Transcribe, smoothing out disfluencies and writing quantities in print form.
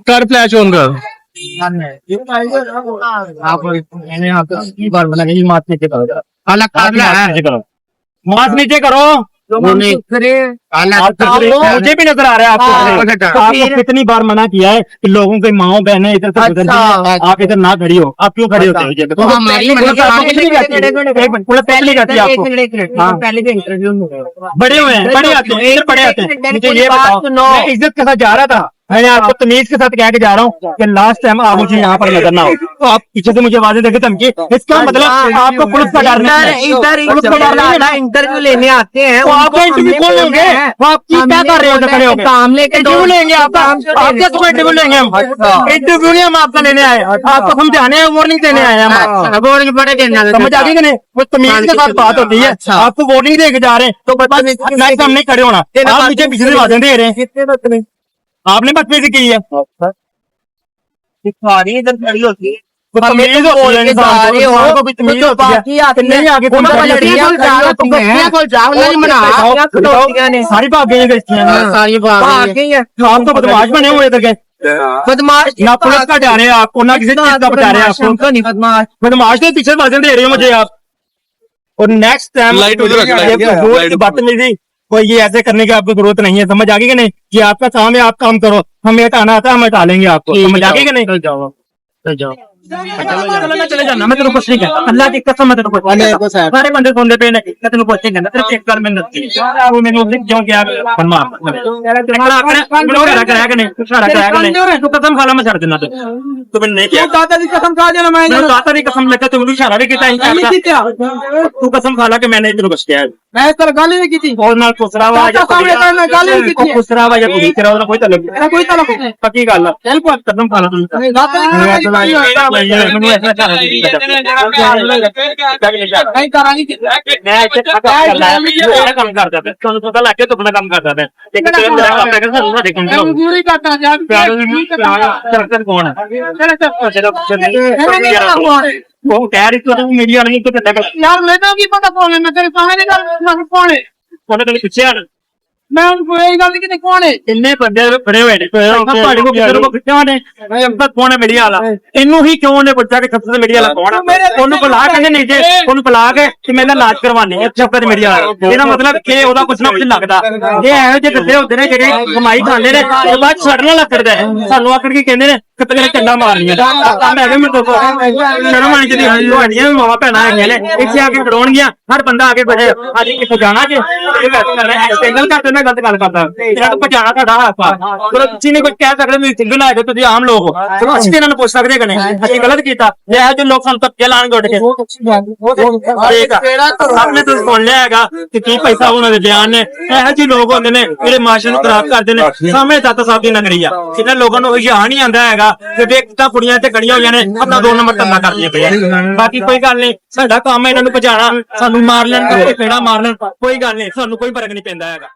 कर flash on कर। Mask नीचे करो। मुझे भी नजर आ रहा है आपको कितनी बार मना किया है कि लोगों की माओ बहनें इधर से गुजर रही हैं, आप इधर ना खड़ी हो। आप क्यों खड़ी होते हो? बड़े हुए हैं, बड़े आते हैं, इधर बड़े आते हैं। मुझे ये बताओ, मैं इज्जत के साथ जा रहा था, मैंने आपको तमीज के साथ कह के जा रहा हूँ कि लास्ट टाइम आप मुझे यहाँ पर नजर ना हो। तो आप पीछे से मुझे आवाजें देखे धमकी, इसका मतलब आपको पुलिस का डर नहीं है। इंटरव्यू लेने आते हैं, आपका इंटरव्यू कौन लेंगे? आप क्या कर रहे हो? खड़े होकर काम लेके इंटरव्यू लेंगे आपका? आपका तो इंटरव्यू लेंगे हम? इंटरव्यू नहीं हम आपका लेने आए, आपको समझाने हैं, वार्निंग देने आए हैं हम। वार्निंग बड़े देना समझ आ गई कि नहीं? वो तमीज के साथ बात होती है। आपको वार्निंग दे के जा रहे हैं तो नेक्स्ट टाइम नहीं खड़े होना। आप मुझे पीछे से आवाजें दे रहे हैं, आपने बदतमीजी की है। इधर खड़ी होती है, तमीज होती है इंसान को, भी तमीज होती है। नहीं आगे कौन सारी भाग गई हैं, आप तो बदमाश बने हुए इधर के। बदमाश ना पुलिस का जा रहे हैं आपको, ना किसी चीज का बता रहे हैं आपको। नहीं बदमाश, बदमाश के पीछे आवाजें दे रहे हो मुझे आप। और नेक्स्ट टाइम बदतमीजी कोई ये ऐसे करने की आपको जरूरत नहीं है। समझ आ गई कि नहीं? ये आपका काम है, आप काम करो। हमें हटाना आता है, हम हटा लेंगे आपको। समझ आ गई कि नहीं? चल जाओ चले जाना, मैं तेरे को कुछ नहीं कहता। अल्लाह की कसम मैं तेरे को सारे बंदे सुनते पे नहीं, मैं तेरे को कुछ नहीं कहता। तेरे चेक कर मैंने वो मैंने उस दिन क्यों किया बनवा तू कसम खाला मैं छड़ देना तो मैंने नहीं किया। दादाजी कसम खा देना, मैं दादाजी कसम लेकर तुम इशारा भी किया, तू कसम खाला कि मैंने तेरे को कुछ किया। मैं तेरे गाली नहीं की थी और ना खुसरा हुआ या गाली नहीं की, खुसरा हुआ या कोई तेरा कोई तलब पक्की गल है। कसम खाला तुम मीडिया नहीं तो यार लेना की पता कौन है? मैं तेरे सामने कौन है? पीछे मैं उनको यही गल की कौन है? इन्ने बंदे खड़े हुए कौन है मीडिया वाला? इनू ही क्यों ने पूछा कि सबसे मीडिया वाला कौन है? ਉਹਨੂੰ ਬੁਲਾ ਕੇ ਨੀਚੇ ਉਹਨੂੰ ਬੁਲਾ ਕੇ ਕਿ ਮੈਂ ਇਲਾਜ ਕਰਵਾਣੇ ਆ ਚੱਕਰ ਮੀਡੀਆ ਵਾਲਾ। ਇਹਦਾ ਮਤਲਬ ਕਿ ਉਹਦਾ ਕੁਝ ਨਾ ਕੁਝ ਲੱਗਦਾ। ਇਹ ਇਹੋ ਜਿਹੇ ਗੱਦੇ ਹੁੰਦੇ ਨੇ ਜਿਹੜੇ ਕਮਾਈ ਖਾਂਦੇ ਨੇ ਤੇ ਬਾਅਦ ਛੱਡਣਾ ਲੱਗਦਾ। ਸਾਨੂੰ ਆਖਰ ਕੀ ਕਹਿੰਦੇ ਨੇ ਕਿਤੇ ਕਿਤੇ ਕੰਡਾ ਮਾਰਨੀਆਂ ਕੰਮ ਹੈਗੇ ਮੇਰੇ ਤੋਂ ਸ਼ਰਮ ਆਣੀ ਚਾਹੀਦੀ। ਤੁਹਾਡੀਆਂ ਮਾਵਾਂ ਭੈਣਾਂ ਹੈਗੀਆਂ ਨੇ ਇੱਥੇ ਆ ਕੇ ਖੜੋਣਗੀਆਂ, ਹਰ ਬੰਦਾ ਆ ਕੇ ਬੈਠੇ ਅੱਜ ਕਿੱਥੇ ਜਾਣਾ ਜੇ ਸਿੰਗਲ ਕਰਦੇ ਨਾ ਗਲਤ ਗੱਲ ਕਰਦਾ ਇਹਨਾਂ ਨੂੰ ਪਛਾਣਾ ਤੁਹਾਡਾ ਹੱਥ ਆ। ਚਲੋ ਤੁਸੀਂ ਨਹੀਂ ਕੁਝ ਕਹਿ ਸਕਦੇ, ਤੁਸੀਂ ਸਿੰਗਲ ਆਏ ਤੁਸੀਂ ਆਮ ਲੋਕ ਹੋ। ਚਲੋ ਅਸੀਂ ਇਹਨਾਂ ਨੂੰ ਪੁੱਛ ਸਕਦੇ ਕਿ ਨਹੀਂ ਅਸੀਂ ਗਲਤ ਕੀਤਾ? ਇਹ ਇਹੋ ਜਿਹੇ ਲੋਕ ਸਾਨੂੰ ਧੱਕੇ ਲਾਣਗੇ ਉੱਠ ਕੇ। आपने तो सुन लिया हैगा कि की पैसा उन्होंने बयान ने ਇਹੋ ਜਿਹੇ ਲੋਕ ਹੁੰਦੇ ਨੇ ਜਿਹੜੇ ਮਾਸ਼ਰ ਨੂੰ ਖਰਾਬ ਕਰਦੇ ਨੇ। ਸਾਹਮਣੇ ਦਾਤਾ ਸਾਹਿਬ ਦੀ ਨਗਰੀ ਆ, ਇਹਨਾਂ ਲੋਕਾਂ ਨੂੰ ਯਾਦ ਨਹੀਂ ਆਉਂਦਾ ਹੈਗਾ ਕਿ ਦੇਖ ਤਾਂ ਕੁੜੀਆਂ ਤੇ ਗੜੀਆਂ ਹੋਈਆਂ ਨੇ ਆਪਣਾ 2 ਨੰਬਰ ਧੰਦਾ ਕਰਦੀਆਂ ਪਈਆਂ। ਬਾਕੀ ਕੋਈ ਗੱਲ ਨਹੀਂ, ਸਾਡਾ ਕੰਮ ਹੈ ਇਹਨਾਂ ਨੂੰ ਭਜਾਣਾ। ਸਾਨੂੰ ਮਾਰ ਲੈਣ ਤੇ ਕਿਹੜਾ ਮਾਰ ਲੈਣ, ਕੋਈ ਗੱਲ ਨਹੀਂ, ਸਾਨੂੰ ਕੋਈ ਫਰਕ ਨਹੀਂ ਪੈਂਦਾ ਹੈਗਾ।